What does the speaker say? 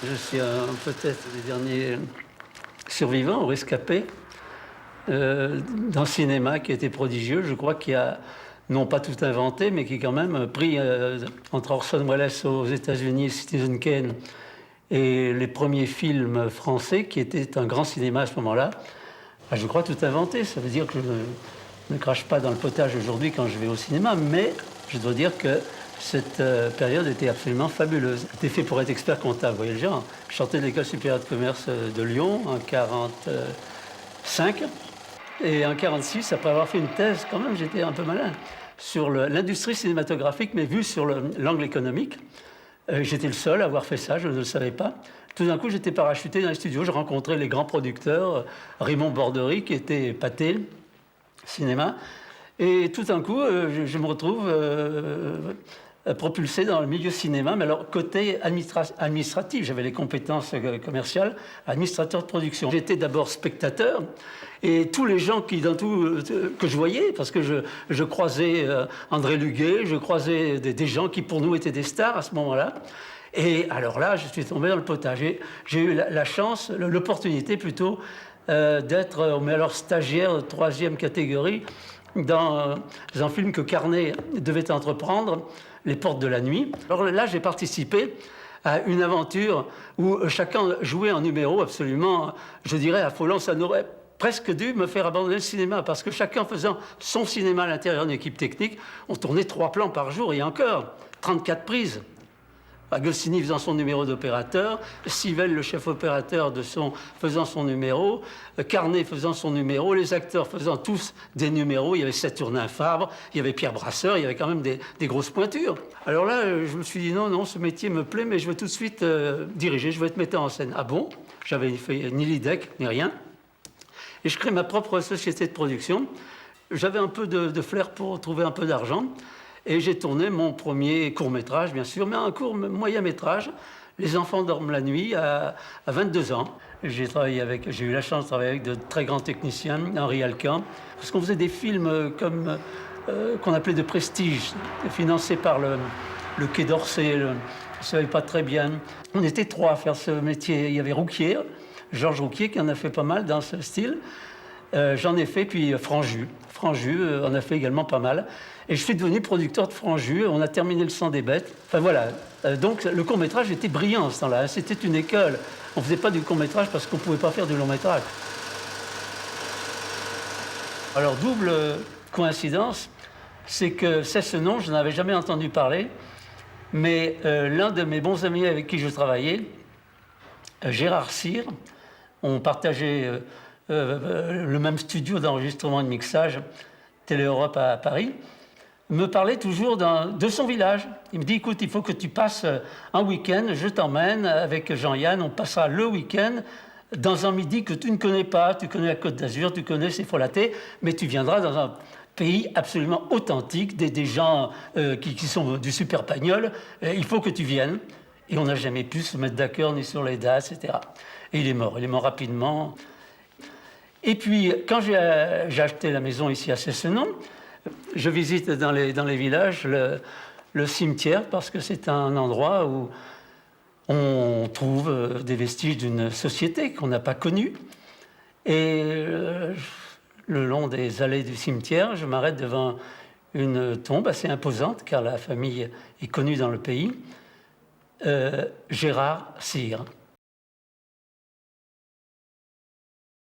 Je suis peut-être des derniers survivants ou rescapés d'un cinéma qui a été prodigieux. Je crois qu'il a, non pas tout inventé, mais qui a quand même pris, entre Orson Welles aux États-Unis, Citizen Kane, et les premiers films français, qui étaient un grand cinéma à ce moment-là, je crois tout inventé. Ça veut dire que je ne crache pas dans le potage aujourd'hui quand je vais au cinéma, mais je dois dire que cette période était absolument fabuleuse. J'étais fait pour être expert comptable, vous voyez le genre. Je sortais de l'école supérieure de commerce de Lyon en 1945. Et en 1946, après avoir fait une thèse, quand même, j'étais un peu malin, sur l'industrie cinématographique, mais vue sur l'angle économique. J'étais le seul à avoir fait ça, je ne le savais pas. Tout d'un coup, j'étais parachuté dans les studios, je rencontrais les grands producteurs, Raymond Bordery, qui était Pathé, cinéma. Et tout d'un coup, je me retrouve propulsé dans le milieu cinéma, mais alors côté administratif, j'avais les compétences commerciales, administrateur de production. J'étais d'abord spectateur, et tous les gens que je voyais, parce que je croisais André Luguet, je croisais des gens qui pour nous étaient des stars à ce moment-là. Et alors là, je suis tombé dans le potage. J'ai eu la chance, l'opportunité plutôt, d'être, mais alors stagiaire de 3e catégorie, dans un film que Carnet devait entreprendre, Les Portes de la Nuit. Alors là, j'ai participé à une aventure où chacun jouait un numéro absolument, je dirais, affolant. Ça n'aurait presque dû me faire abandonner le cinéma, parce que chacun faisant son cinéma à l'intérieur d'une équipe technique, on tournait 3 plans par jour, et encore 34 prises. Agostini faisant son numéro d'opérateur, Sivelle, le chef opérateur, faisant son numéro, Carnet faisant son numéro, les acteurs faisant tous des numéros. Il y avait Saturnin Fabre, il y avait Pierre Brasseur, il y avait quand même des grosses pointures. Alors là, je me suis dit non, ce métier me plaît, mais je veux tout de suite diriger, je veux être metteur en scène. Ah bon? J'avais fait ni l'IDEC, ni rien. Et je crée ma propre société de production. J'avais un peu de flair pour trouver un peu d'argent. Et j'ai tourné mon premier court-métrage, bien sûr, mais un court moyen-métrage, Les enfants dorment la nuit, à 22 ans. J'ai eu la chance de travailler avec de très grands techniciens, Henri Alcan, parce qu'on faisait des films comme qu'on appelait de prestige, financés par le Quai d'Orsay, je ne savais pas très bien. On était 3 à faire ce métier. Il y avait Rouquier, Georges Rouquier, qui en a fait pas mal dans ce style. J'en ai fait, puis Franju. Franju en a fait également pas mal. Et je suis devenu producteur de Franju. On a terminé Le Sang des bêtes. Enfin voilà. Donc le court-métrage était brillant ce temps-là. C'était une école. On ne faisait pas du court-métrage parce qu'on ne pouvait pas faire du long-métrage. Alors double coïncidence, c'est que c'est ce nom, je n'avais jamais entendu parler. Mais l'un de mes bons amis avec qui je travaillais, Gérard Cyr, on partageait le même studio d'enregistrement et de mixage, Télé-Europe à Paris, me parlait toujours de son village. Il me dit, écoute, il faut que tu passes un week-end, je t'emmène avec Jean-Yann, on passera le week-end dans un midi que tu ne connais pas. Tu connais la Côte d'Azur, tu connais Sefolaté, mais tu viendras dans un pays absolument authentique, des gens qui sont du super pagnol. Il faut que tu viennes. Et on n'a jamais pu se mettre d'accord ni sur les dates, etc. Et il est mort rapidement. Et puis, quand j'ai acheté la maison ici à Cessenon, je visite dans les villages le cimetière, parce que c'est un endroit où on trouve des vestiges d'une société qu'on n'a pas connue. Et le long des allées du cimetière, je m'arrête devant une tombe assez imposante, car la famille est connue dans le pays, Gérard Cyr.